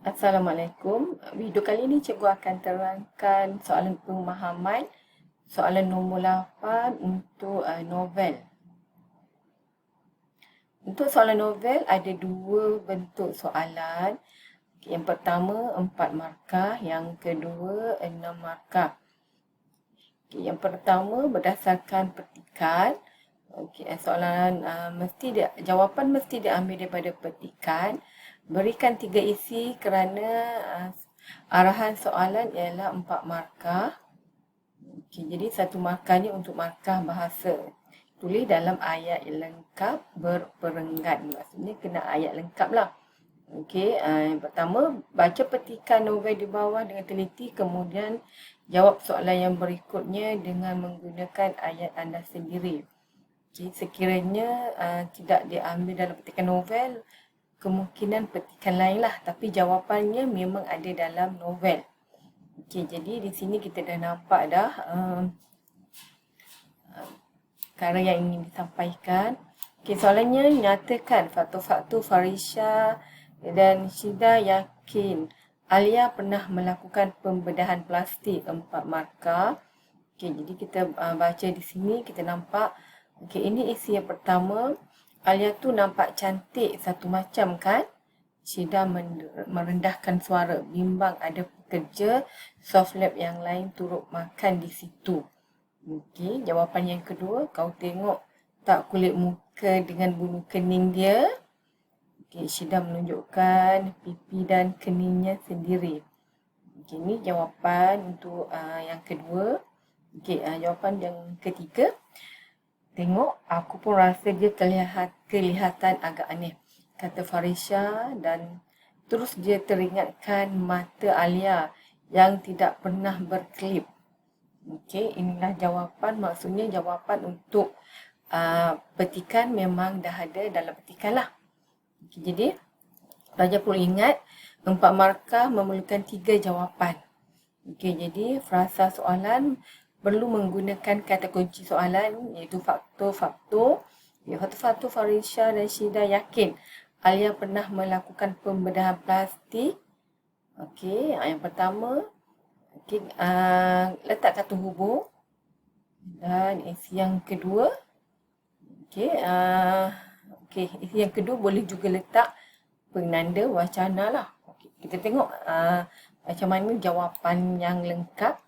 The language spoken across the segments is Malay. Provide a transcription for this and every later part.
Assalamualaikum. Video kali ini cikgu akan terangkan soalan pemahaman soalan nombor 8 untuk novel. Untuk soalan novel ada dua bentuk soalan. Yang pertama 4 markah, yang kedua 6 markah. Yang pertama berdasarkan petikan. Soalan jawapan mesti diambil daripada petikan. Berikan 3 isi kerana arahan soalan ialah 4 markah. Jadi satu markahnya untuk markah bahasa. Tulis dalam ayat lengkap berperenggan. Maksudnya kena ayat lengkap lah. Yang pertama, baca petikan novel di bawah dengan teliti, kemudian jawab soalan yang berikutnya dengan menggunakan ayat anda sendiri. Sekiranya tidak diambil dalam petikan novel, kemungkinan petikan lain lah, tapi jawapannya memang ada dalam novel. Jadi di sini kita dah nampak dah perkara yang ingin disampaikan. Soalannya, nyatakan faktor-faktor Farisha dan Syida yakin Alia pernah melakukan pembedahan plastik 4 markah. Jadi kita baca di sini, kita nampak ini isi yang pertama. Alia tu nampak cantik satu macam kan? Syida merendahkan suara, bimbang ada pekerja soft lab yang lain turut makan di situ. Jawapan yang kedua, kau tengok tak kulit muka dengan bulu kening dia? Syida menunjukkan pipi dan keningnya sendiri. Ini jawapan untuk yang kedua. Jawapan yang ketiga, tengok aku pun rasa dia kelihatan agak aneh, kata Farisha, dan terus dia teringatkan mata Alia yang tidak pernah berkelip. Inilah jawapan, maksudnya jawapan untuk petikan memang dah ada dalam petikan lah. Jadi pelajar perlu ingat 4 markah memerlukan 3 jawapan. Jadi frasa soalan perlu menggunakan kata kunci soalan, iaitu faktor-faktor. Faktor-faktor Farisha dan Syida yakin Alia pernah melakukan pembedahan plastik. Yang pertama, letak kata hubung. Dan isi yang kedua, isi yang kedua boleh juga letak penanda wacana lah. Kita tengok macam mana jawapan yang lengkap.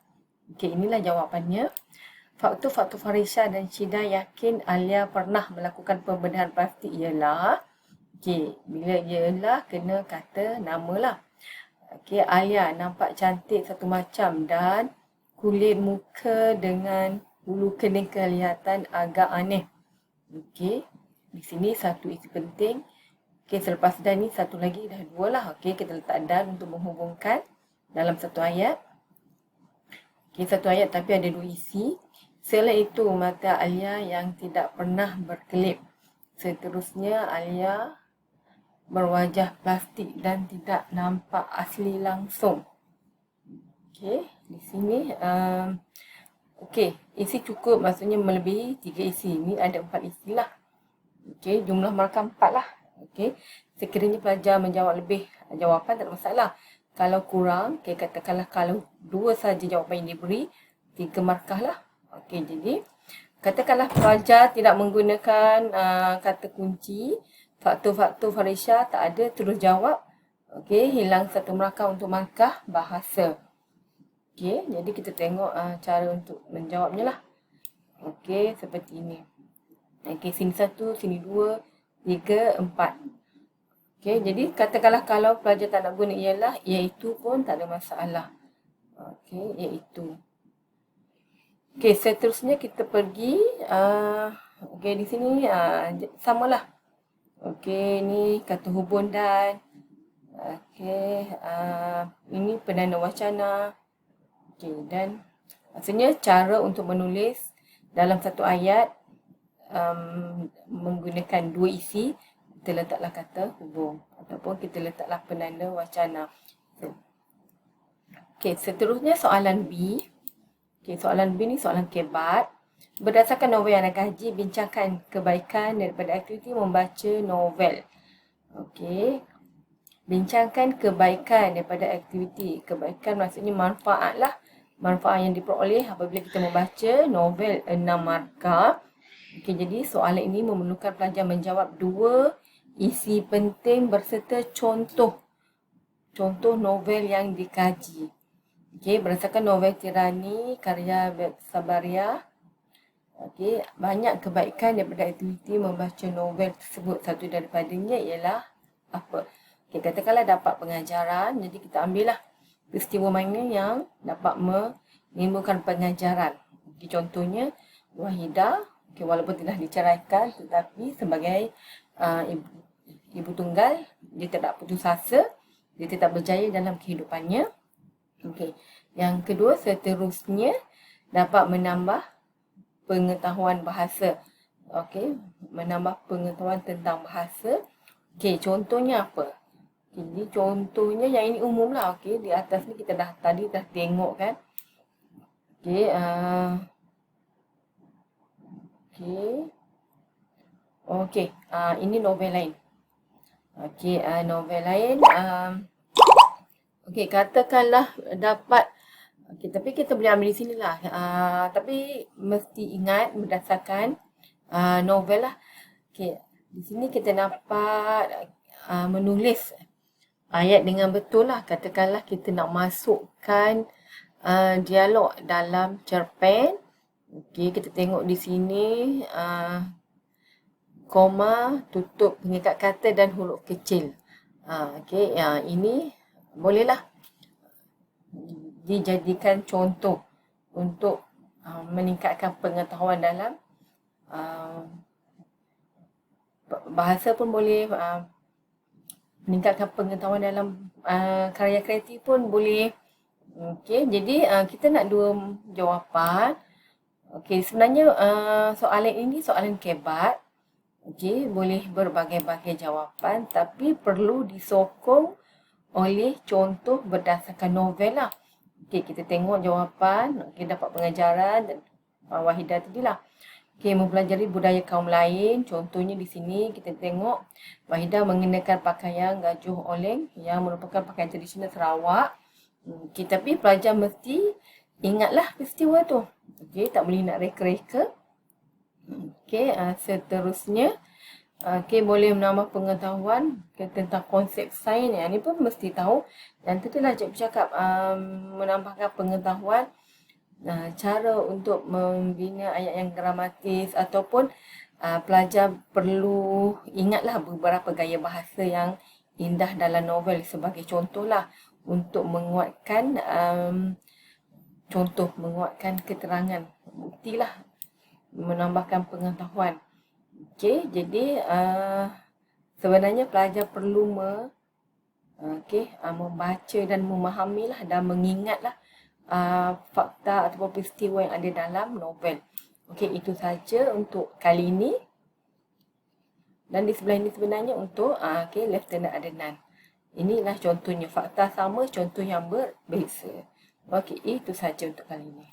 Inilah jawapannya. Faktor-faktor Farisha dan Syida yakin Alia pernah melakukan pembedahan plastik ialah, bila ialah kena kata nama lah. Alia nampak cantik satu macam dan kulit muka dengan bulu kening kelihatan agak aneh. Di sini satu isi penting. Selepas dan ni satu lagi, dah dua lah. Kita letak dan untuk menghubungkan dalam satu ayat. Satu ayat tapi ada dua isi. Selain itu, mata Alia yang tidak pernah berkelip. Seterusnya, Alia berwajah plastik dan tidak nampak asli langsung. Di sini isi cukup, maksudnya melebihi 3 isi. Ini ada 4 isi lah. Jumlah markah 4 lah. Sekiranya pelajar menjawab lebih jawapan, tak ada masalah. Kalau kurang, katakanlah kalau 2 saja jawapan yang diberi, 3 markah lah. Jadi katakanlah pelajar tidak menggunakan kata kunci, faktor-faktor Farisha tak ada, terus jawab. Hilang 1 markah untuk markah bahasa. Jadi kita tengok cara untuk menjawabnya lah. Seperti ini. Sini 1, sini 2, 3, 4. Jadi katakanlah kalau pelajar tak nak guna ialah, iaitu pun tak ada masalah. Iaitu. Seterusnya kita pergi. Di sini samalah. Ni kata hubung dan. Ini penanda wacana. Dan maksudnya cara untuk menulis dalam satu ayat menggunakan 2 isi, kita letaklah kata hubung ataupun kita letaklah penanda wacana. Seterusnya soalan B. Soalan B ni soalan kebat. Berdasarkan novel yang anda kaji, bincangkan kebaikan daripada aktiviti membaca novel. Bincangkan kebaikan daripada aktiviti. Kebaikan maksudnya manfaat lah. Manfaat yang diperoleh apabila kita membaca novel 6 markah. Okey, jadi soalan ini memerlukan pelajar menjawab 2 isi penting berserta contoh novel yang dikaji. Okey, berdasarkan novel Tirani karya Beb Sabaria. Okey, banyak kebaikan daripada aktiviti membaca novel tersebut. Satu daripadanya ialah apa? Okey, katakanlah dapat pengajaran, jadi kita ambillah peristiwa mana yang dapat menimbulkan pengajaran. Okey, contohnya Wahidah, okey, walaupun telah diceraikan tetapi sebagai ibu tunggal, dia tidak putus asa, dia tetap berjaya dalam kehidupannya. Okey, yang kedua seterusnya dapat menambah pengetahuan bahasa. Okey, menambah pengetahuan tentang bahasa. Okey, contohnya apa? Okay, jadi contohnya yang ini umum lah. Okey, di atas ni kita tadi dah tengok kan. Okey, okey, ini novel lain. Okey, novel lain. Okey, katakanlah dapat. Okey, tapi kita boleh ambil di sini lah. Tapi mesti ingat berdasarkan novel lah. Okey, di sini kita dapat menulis ayat dengan betul lah. Katakanlah kita nak masukkan dialog dalam cerpen. Okey, kita tengok di sini koma, tutup pengikat kata dan huruf kecil. Okey, ini bolehlah dijadikan contoh untuk meningkatkan pengetahuan dalam bahasa pun boleh, meningkatkan pengetahuan dalam karya kreatif pun boleh. Okey, jadi kita nak 2 jawapan. Okey, sebenarnya soalan ini soalan kebat. Okey, boleh berbagai-bagai jawapan tapi perlu disokong oleh contoh berdasarkan novel lah. Okey, kita tengok jawapan. Okey, dapat pengajaran dan Wahidah tadi lah. Okey, mempelajari budaya kaum lain. Contohnya di sini kita tengok Wahidah mengenakan pakaian gajuh oleng yang merupakan pakaian tradisional Sarawak. Okey, tapi pelajar mesti ingatlah peristiwa tu. Okey, tak boleh nak reka-reka. Okey, seterusnya. Okey, boleh menambah pengetahuan tentang konsep sains. Yang ni pun mesti tahu. Dan tentulah cikgu cakap menambahkan pengetahuan cara untuk membina ayat yang gramatis ataupun pelajar perlu ingatlah beberapa gaya bahasa yang indah dalam novel sebagai contohlah untuk menguatkan menguatkan keterangan. Buktilah menambahkan pengetahuan. Okey, jadi sebenarnya pelajar perlu membaca dan memahamilah dan mengingatlah fakta ataupun peristiwa yang ada dalam novel. Okey, itu saja untuk kali ini. Dan di sebelah ini sebenarnya untuk Lieutenant Adnan. Inilah contohnya, fakta sama, contoh yang berbeza. Okey, itu saja untuk kali ini.